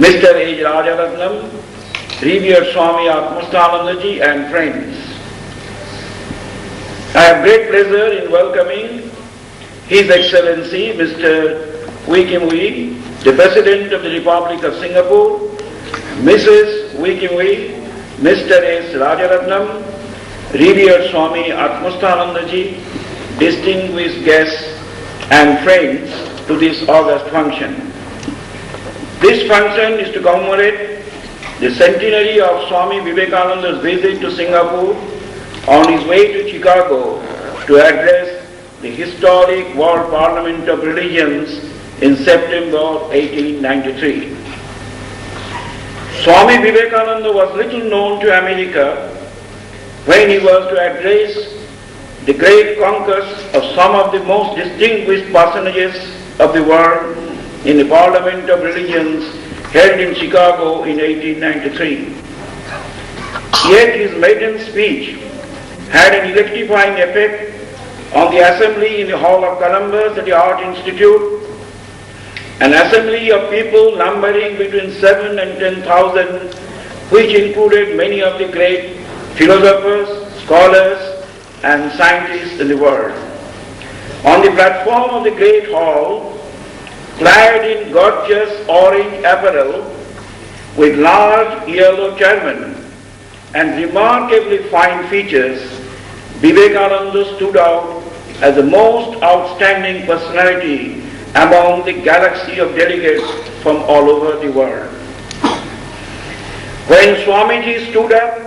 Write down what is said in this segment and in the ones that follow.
Mr. H. Rajaratnam, Revered Swami Atmastanandaji and friends. I have great pleasure in welcoming His Excellency Mr. Wee Kim Wee, the President of the Republic of Singapore, Mrs. Wee Kim Wee, Mr. S. Rajaratnam, Revered Swami Atmastanandaji, distinguished guests and friends to this august function. This function is to commemorate the centenary of Swami Vivekananda's visit to Singapore on his way to Chicago to address the historic World Parliament of Religions in September 1893. Swami Vivekananda was little known to America when he was to address the great concourse of some of the most distinguished personages of the world in the Parliament of Religions held in Chicago in 1893. Yet his maiden speech had an electrifying effect on the assembly in the Hall of Columbus at the Art Institute, an assembly of people numbering between 7,000 and 10,000, which included many of the great philosophers, scholars, and scientists in the world. On the platform of the great hall, clad in gorgeous orange apparel, with large yellow turban and remarkably fine features, Vivekananda stood out as the most outstanding personality among the galaxy of delegates from all over the world. When Swamiji stood up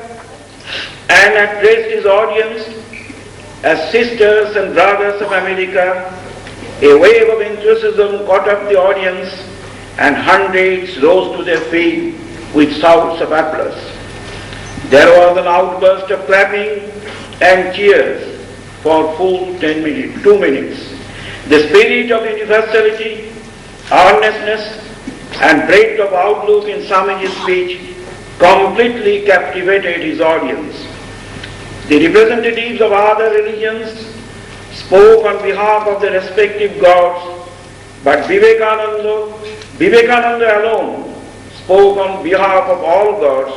and addressed his audience as sisters and brothers of America, a wave of enthusiasm caught up the audience and hundreds rose to their feet with shouts of applause. There was an outburst of clapping and cheers for full 2 minutes. The spirit of universality, earnestness, and breadth of outlook in Swamiji's speech completely captivated his audience. The representatives of other religions spoke on behalf of their respective gods, but Vivekananda alone spoke on behalf of all gods,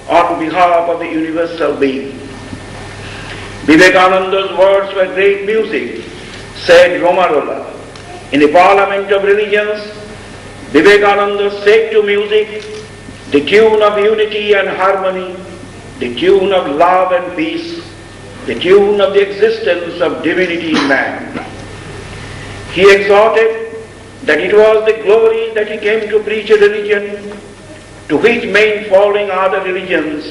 on behalf of the universal being. Vivekananda's words were great music, said Romarola. In the Parliament of Religions, Vivekananda set to music the tune of unity and harmony, the tune of love and peace, the tune of the existence of divinity in man. He exhorted that it was the glory that he came to preach a religion to which men following other religions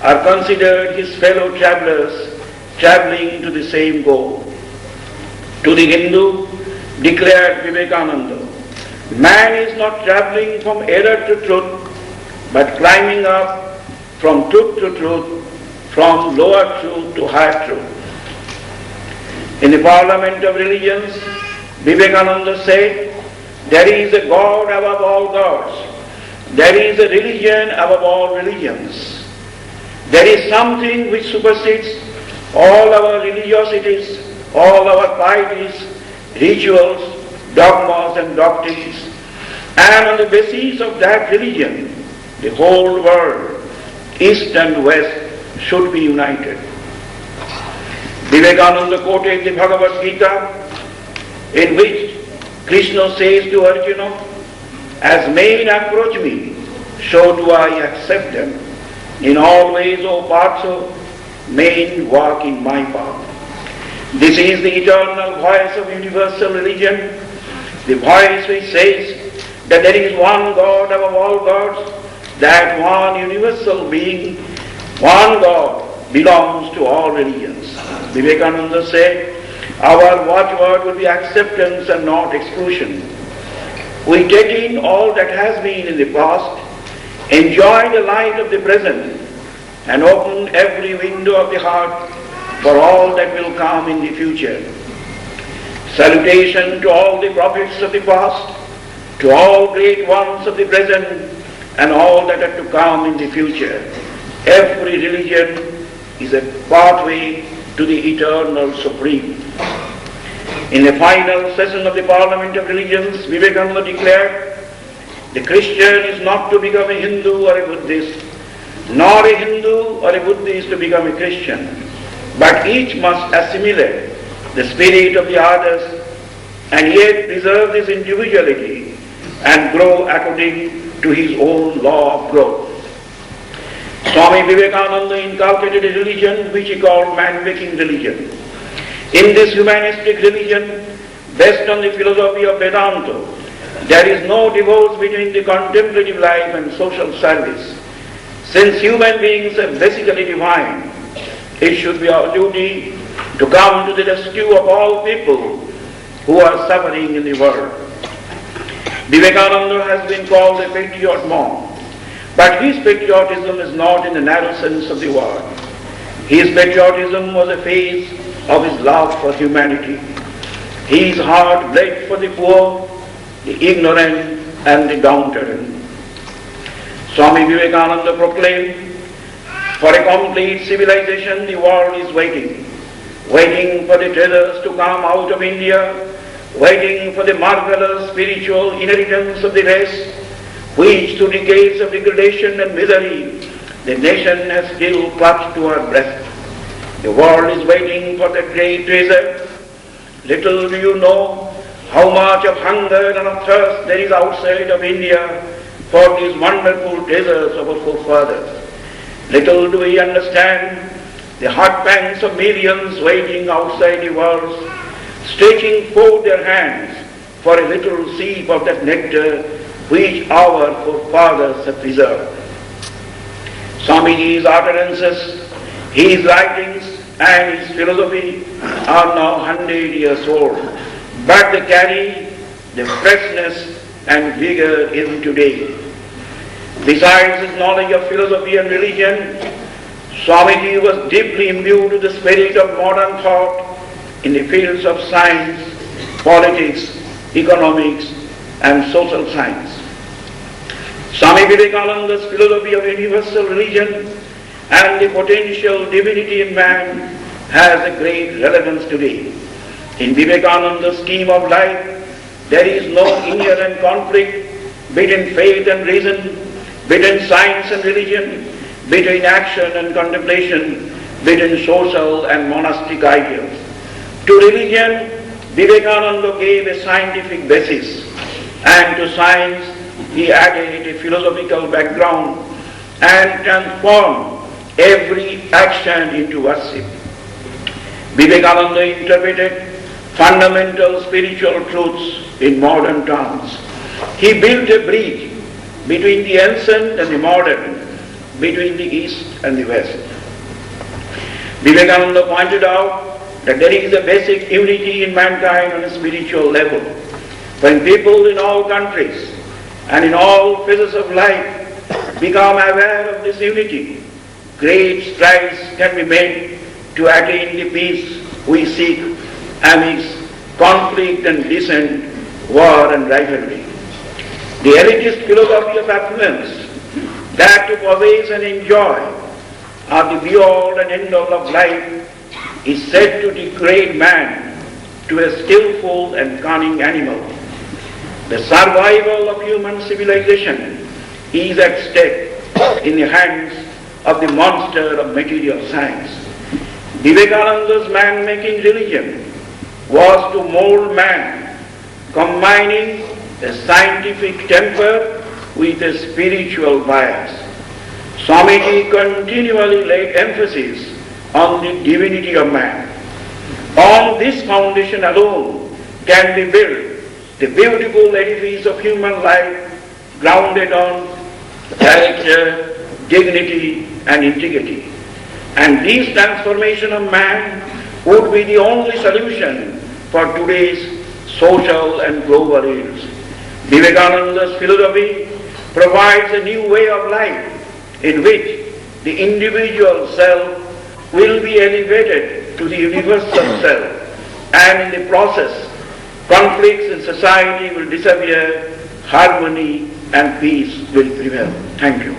are considered his fellow travelers traveling to the same goal. To the Hindu, declared Vivekananda, man is not traveling from error to truth, but climbing up from truth to truth, from lower truth to higher truth. In the Parliament of Religions, Vivekananda said, there is a God above all gods. There is a religion above all religions. There is something which supersedes all our religiosities, all our pieties, rituals, dogmas and doctrines. And on the basis of that religion, the whole world, East and West, should be united. Vivekananda quoted the Bhagavad Gita, in which Krishna says to Arjuna, as men approach me, so do I accept them. In all ways, O Partha, men walk in my path. This is the eternal voice of universal religion, the voice which says that there is one God above all gods, that one universal being, one God, belongs to all religions. Vivekananda said, our watchword will be acceptance and not exclusion. We take in all that has been in the past, enjoy the light of the present, and open every window of the heart for all that will come in the future. Salutation to all the prophets of the past, to all great ones of the present, and all that are to come in the future. Every religion is a pathway to the eternal Supreme. In the final session of the Parliament of Religions, Vivekananda declared, The Christian is not to become a Hindu or a Buddhist, nor a Hindu or a Buddhist to become a Christian, but each must assimilate the spirit of the others and yet preserve his individuality and grow according to his own law of growth. Swami Vivekananda inculcated a religion which he called man-making religion. In this humanistic religion, based on the philosophy of Vedanta, there is no divorce between the contemplative life and social service. Since human beings are basically divine, it should be our duty to come to the rescue of all people who are suffering in the world. Vivekananda has been called a patriot monk, but his patriotism is not in the narrow sense of the word. His patriotism was a phase of his love for humanity. His heart bled for the poor, the ignorant and the downtrodden. Swami Vivekananda proclaimed, for a complete civilization the world is waiting for the treasures to come out of India, waiting for the marvelous spiritual inheritance of the race, which through decades of degradation and misery the nation has still clutched to her breast. The world is waiting for the great treasure. Little do you know how much of hunger and of thirst there is outside of India for these wonderful treasures of our forefathers. Little do we understand the heart pangs of millions waiting outside the walls, stretching forth their hands for a little sip of that nectar which our forefathers have preserved. Swamiji's utterances, his writings and his philosophy are now 100 years old, but they carry the freshness and vigor even today. Besides his knowledge of philosophy and religion, Swamiji was deeply imbued with the spirit of modern thought in the fields of science, politics, economics and social science. Swami Vivekananda's philosophy of universal religion and the potential divinity in man has a great relevance today. In Vivekananda's scheme of life, there is no inherent conflict between faith and reason, between science and religion, between action and contemplation, between social and monastic ideals. To religion, Vivekananda gave a scientific basis, and to science he added a philosophical background and transformed every action into worship. Vivekananda interpreted fundamental spiritual truths in modern terms. He built a bridge between the ancient and the modern, between the East and the West. Vivekananda pointed out that there is a basic unity in mankind on a spiritual level. When people in all countries and in all phases of life become aware of this unity, great strides can be made to attain the peace we seek amidst conflict and dissent, war and rivalry. The elitist philosophy of affluence, that to possess and enjoy are the be-all and end-all of life, is said to degrade man to a skillful and cunning animal. The survival of human civilization is at stake in the hands of the monster of material science. Vivekananda's man-making religion was to mold man, combining a scientific temper with a spiritual bias. Swamiji continually laid emphasis on the divinity of man. On this foundation alone can be built the beautiful edifice of human life grounded on character, dignity and integrity. And this transformation of man would be the only solution for today's social and global ills. Vivekananda's philosophy provides a new way of life in which the individual self will be elevated to the universal self, and in the process conflicts in society will disappear, harmony and peace will prevail. Thank you.